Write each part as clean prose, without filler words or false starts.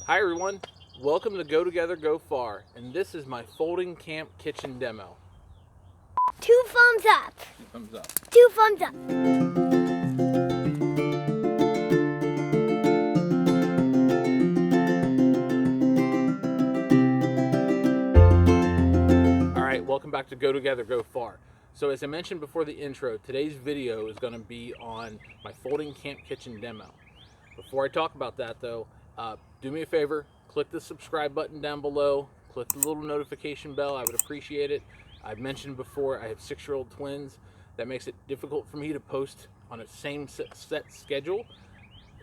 Hi everyone, welcome to Go Together, Go Far, and this is my folding camp kitchen demo. 2 thumbs up. 2 thumbs up. 2 thumbs up. Alright, welcome back to Go Together, Go Far. So as I mentioned before the intro, today's video is going to be on my folding camp kitchen demo. Before I talk about that though, do me a favor, click the subscribe button down below, click the little notification bell, I would appreciate it. I've mentioned before I have 6-year-old twins. That makes it difficult for me to post on a same set schedule.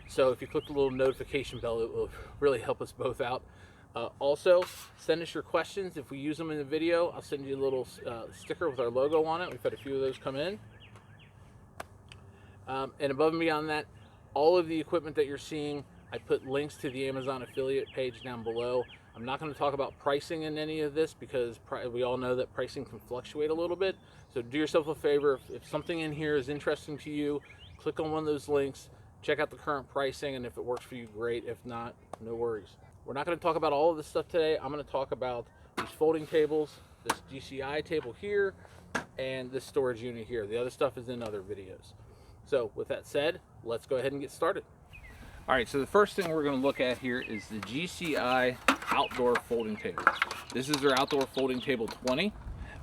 So if you click the little notification bell, it will really help us both out. Also, send us your questions. If we use them in the video, I'll send you a little sticker with our logo on it. We've had a few of those come in. And above and beyond that, all of the equipment that you're seeing, I put links to the Amazon affiliate page down below. I'm not going to talk about pricing in any of this because we all know that pricing can fluctuate a little bit. So do yourself a favor, if something in here is interesting to you, click on one of those links, check out the current pricing, and if it works for you, great. If not, no worries. We're not going to talk about all of this stuff today. I'm going to talk about these folding tables, this GCI table here, and this storage unit here. The other stuff is in other videos. So with that said, let's go ahead and get started. All right, so the first thing we're going to look at here is the GCI outdoor folding table. This is their outdoor folding table 20.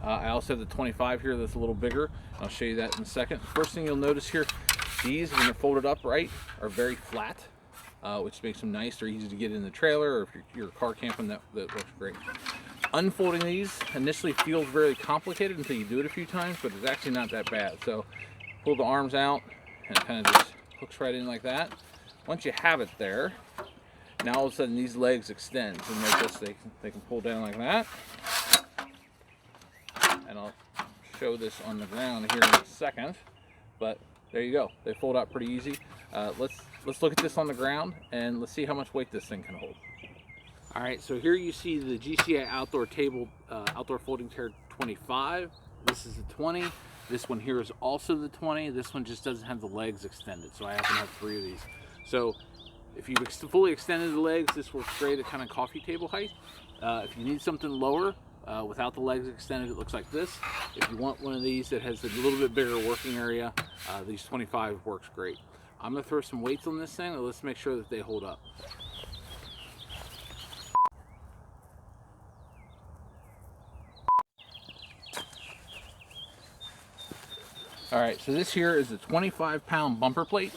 I also have the 25 here that's a little bigger. I'll show you that in a second. First thing you'll notice here, these, when they're folded upright, are very flat, which makes them nice. They're easy to get in the trailer, or if you're car camping, that works great. Unfolding these initially feels very complicated until you do it a few times, but it's actually not that bad. So pull the arms out, and it kind of just hooks right in like that. Once you have it there, now all of a sudden these legs extend, and they can pull down like that. And I'll show this on the ground here in a second, but there you go. They fold out pretty easy. Let's look at this on the ground and let's see how much weight this thing can hold. All right, so here you see the GCI outdoor table, outdoor folding table 25. This is the 20. This one here is also the 20. This one just doesn't have the legs extended, so I happen to have 3 of these. So if you fully extended the legs, this works great at kind of coffee table height. If you need something lower, without the legs extended, it looks like this. If you want one of these that has a little bit bigger working area, these 25 works great. I'm going to throw some weights on this thing, and let's make sure that they hold up. All right, so this here is a 25-pound bumper plate.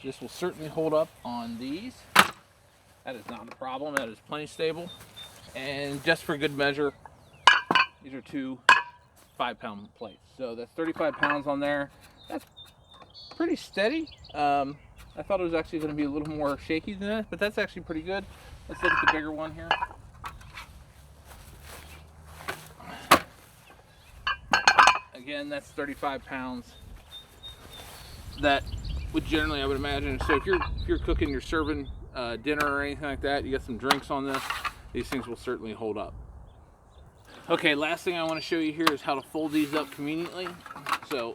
This will certainly hold up on these. That is not a problem. That is plenty stable. And just for good measure, these are 2 5-pound plates. So that's 35 pounds on there. That's pretty steady. I thought it was actually going to be a little more shaky than that, but that's actually pretty good. Let's look at the bigger one here. Again, that's 35 pounds. That would generally, I would imagine, so if you're cooking, you're serving dinner or anything like that, you got some drinks on this, these things will certainly hold up. Okay, last thing I want to show you here is how to fold these up conveniently. So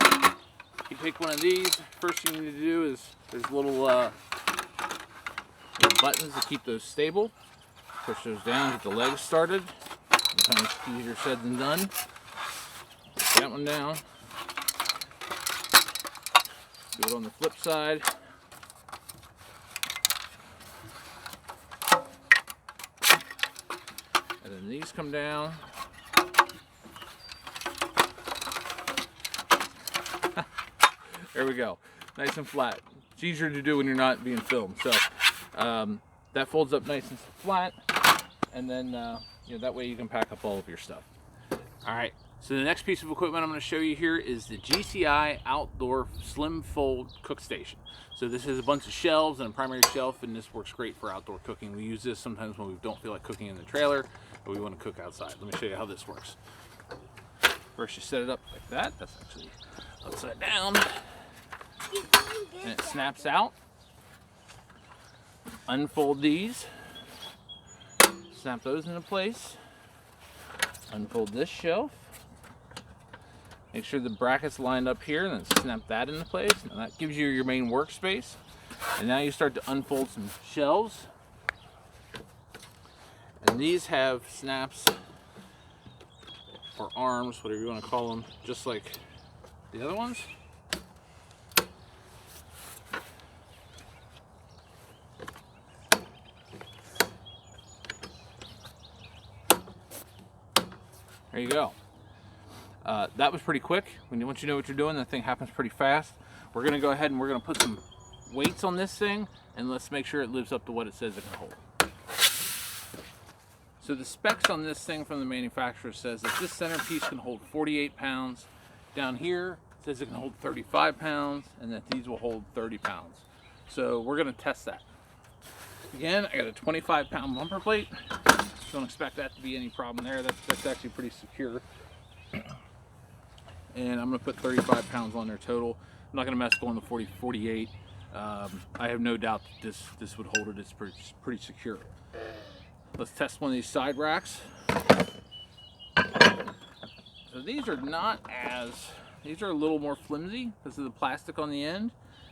you take one of these, first thing you need to do is there's little buttons to keep those stable. Push those down, get the legs started. Sometimes easier said than done. Put that one down. Do it on the flip side. And then these come down. There we go. Nice and flat. It's easier to do when you're not being filmed. So that folds up nice and flat. And then that way you can pack up all of your stuff. All right. So the next piece of equipment I'm going to show you here is the GCI Outdoor Slim Fold Cook Station. So this has a bunch of shelves and a primary shelf, and this works great for outdoor cooking. We use this sometimes when we don't feel like cooking in the trailer, but we want to cook outside. Let me show you how this works. First you set it up like that. That's actually upside down. And it snaps out. Unfold these. Snap those into place. Unfold this shelf. Make sure the bracket's lined up here, and then snap that into place. And that gives you your main workspace. And now you start to unfold some shelves. And these have snaps or arms, whatever you want to call them, just like the other ones. There you go. That was pretty quick. Once you know what you're doing, that thing happens pretty fast. We're going to go ahead and we're going to put some weights on this thing, and let's make sure it lives up to what it says it can hold. So the specs on this thing from the manufacturer says that this centerpiece can hold 48 pounds. Down here it says it can hold 35 pounds, and that these will hold 30 pounds. So we're going to test that. Again, I got a 25-pound bumper plate. Don't expect that to be any problem there. That's actually pretty secure. And I'm going to put 35 pounds on there total. I'm not going to mess going to 40, 48. I have no doubt that this would hold it. It's pretty secure. Let's test one of these side racks. So these are these are a little more flimsy because of the plastic on the end.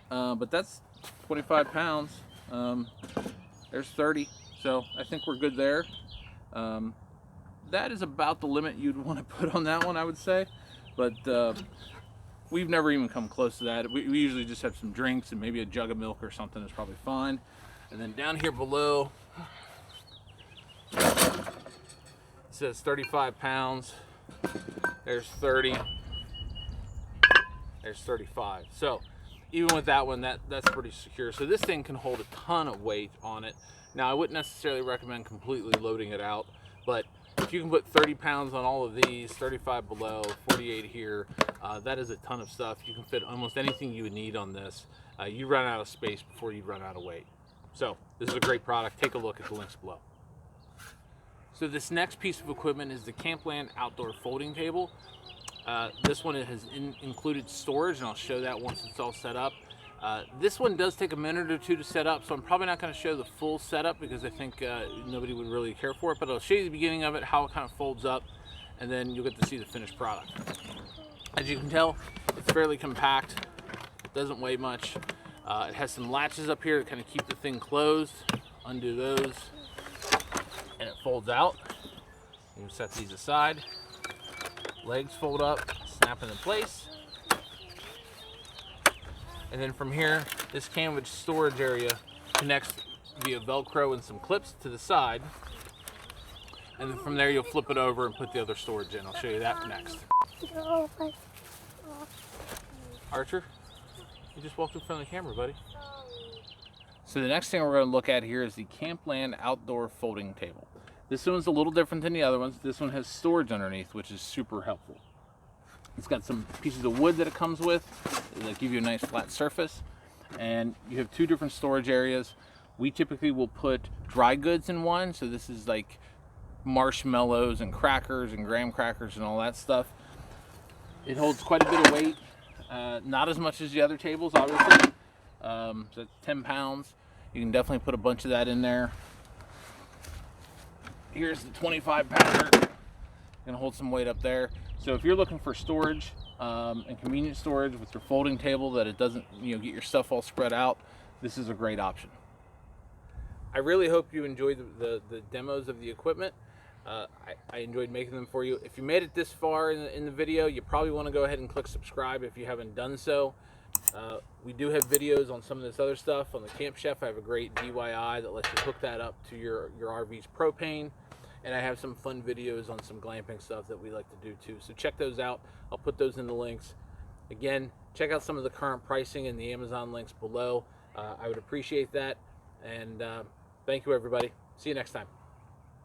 But that's 25 pounds. There's 30. So I think we're good there. That is about the limit you'd want to put on that one, I would say. But we've never even come close to that. We usually just have some drinks and maybe a jug of milk or something is probably fine. And then down here below, it says 35 pounds. There's 30. There's 35. So even with that one, that's pretty secure. So this thing can hold a ton of weight on it. Now, I wouldn't necessarily recommend completely loading it out, but if you can put 30 pounds on all of these, 35 below, 48 here, that is a ton of stuff. You can fit almost anything you would need on this. You run out of space before you run out of weight. So this is a great product. Take a look at the links below. So this next piece of equipment is the Camplan outdoor folding table. This one has included storage, and I'll show that once it's all set up. This one does take a minute or two to set up, so I'm probably not going to show the full setup because I think nobody would really care for it, but I'll show you the beginning of it, how it kind of folds up, and then you'll get to see the finished product. As you can tell, it's fairly compact. It doesn't weigh much. It has some latches up here to kind of keep the thing closed. Undo those, and it folds out. You can set these aside. Legs fold up, snap into place. And then from here, this canvas storage area connects via Velcro and some clips to the side. And then from there, you'll flip it over and put the other storage in. I'll show you that next. Archer, you just walked in front of the camera, buddy. So the next thing we're going to look at here is the Camplan outdoor folding table. This one's a little different than the other ones. This one has storage underneath, which is super helpful. It's got some pieces of wood that it comes with that give you a nice flat surface. And you have two different storage areas. We typically will put dry goods in one. So this is like marshmallows and crackers and graham crackers and all that stuff. It holds quite a bit of weight. Not as much as the other tables, obviously. So it's 10 pounds. You can definitely put a bunch of that in there. Here's the 25 pounder. Gonna hold some weight up there. So if you're looking for storage and convenient storage with your folding table that it doesn't, get your stuff all spread out, this is a great option. I really hope you enjoyed the demos of the equipment. I enjoyed making them for you. If you made it this far in the video, you probably want to go ahead and click subscribe if you haven't done so. We do have videos on some of this other stuff. On the Camp Chef, I have a great DIY that lets you hook that up to your RV's propane. And I have some fun videos on some glamping stuff that we like to do too. So check those out. I'll put those in the links. Again, check out some of the current pricing in the Amazon links below. I would appreciate that. And thank you, everybody. See you next time.